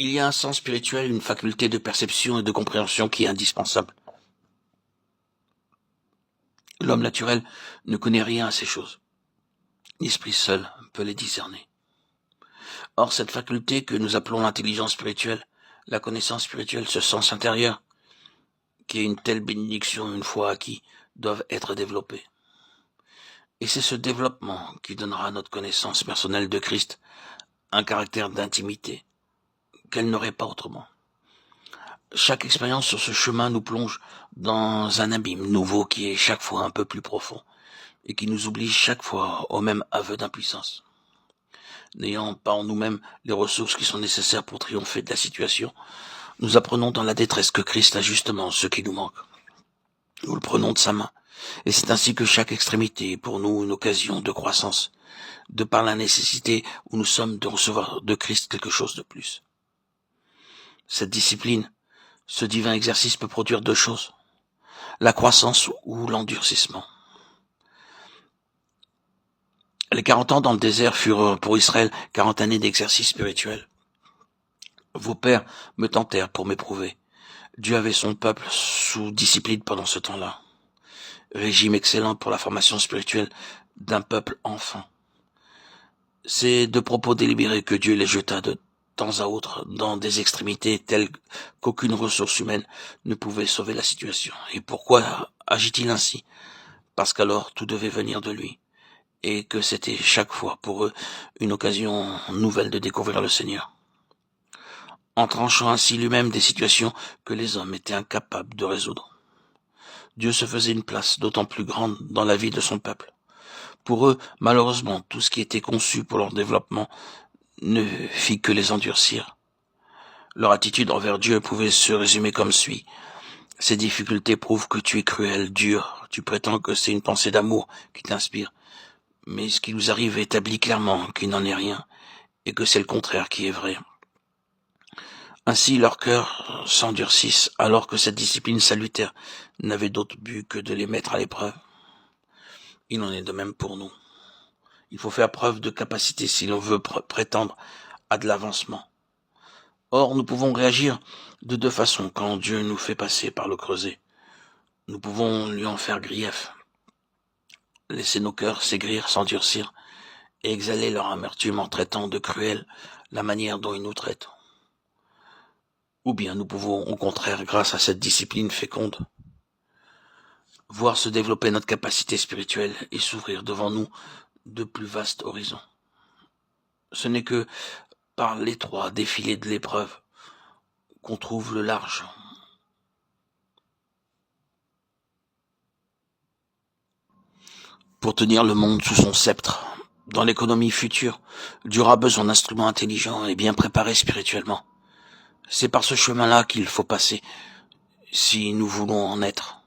Il y a un sens spirituel, une faculté de perception et de compréhension qui est indispensable. L'homme naturel ne connaît rien à ces choses. L'esprit seul peut les discerner. Or, cette faculté que nous appelons l'intelligence spirituelle, la connaissance spirituelle, ce sens intérieur, qui est une telle bénédiction une fois acquis, doivent être développés. Et c'est ce développement qui donnera à notre connaissance personnelle de Christ un caractère d'intimité qu'elle n'aurait pas autrement. Chaque expérience sur ce chemin nous plonge dans un abîme nouveau qui est chaque fois un peu plus profond et qui nous oblige chaque fois au même aveu d'impuissance. N'ayant pas en nous-mêmes les ressources qui sont nécessaires pour triompher de la situation, nous apprenons dans la détresse que Christ a justement ce qui nous manque. Nous le prenons de sa main, et c'est ainsi que chaque extrémité est pour nous une occasion de croissance, de par la nécessité où nous sommes de recevoir de Christ quelque chose de plus. Cette discipline, ce divin exercice peut produire deux choses, la croissance ou l'endurcissement. Les 40 ans dans le désert furent pour Israël 40 années d'exercice spirituel. Vos pères me tentèrent pour m'éprouver. Dieu avait son peuple sous discipline pendant ce temps-là. Régime excellent pour la formation spirituelle d'un peuple enfant. C'est de propos délibérés que Dieu les jeta de temps à autre dans des extrémités telles qu'aucune ressource humaine ne pouvait sauver la situation. Et pourquoi agit-il ainsi? Parce qu'alors tout devait venir de lui, et que c'était chaque fois pour eux une occasion nouvelle de découvrir le Seigneur. En tranchant ainsi lui-même des situations que les hommes étaient incapables de résoudre. Dieu se faisait une place d'autant plus grande dans la vie de son peuple. Pour eux, malheureusement, tout ce qui était conçu pour leur développement ne fit que les endurcir. Leur attitude envers Dieu pouvait se résumer comme suit. Ces difficultés prouvent que tu es cruel, dur, tu prétends que c'est une pensée d'amour qui t'inspire. Mais ce qui nous arrive établit clairement qu'il n'en est rien, et que c'est le contraire qui est vrai. Ainsi leurs cœurs s'endurcissent, alors que cette discipline salutaire n'avait d'autre but que de les mettre à l'épreuve. Il en est de même pour nous. Il faut faire preuve de capacité si l'on veut prétendre à de l'avancement. Or, nous pouvons réagir de deux façons quand Dieu nous fait passer par le creuset. Nous pouvons lui en faire grief, laisser nos cœurs s'aigrir, s'endurcir, et exhaler leur amertume en traitant de cruelle la manière dont ils nous traitent. Ou bien nous pouvons, au contraire, grâce à cette discipline féconde, voir se développer notre capacité spirituelle et s'ouvrir devant nous de plus vastes horizons. Ce n'est que par l'étroit défilé de l'épreuve qu'on trouve le large. Pour tenir le monde sous son sceptre, dans l'économie future, Dieu aura besoin d'instruments intelligents et bien préparés spirituellement. C'est par ce chemin-là qu'il faut passer si nous voulons en être.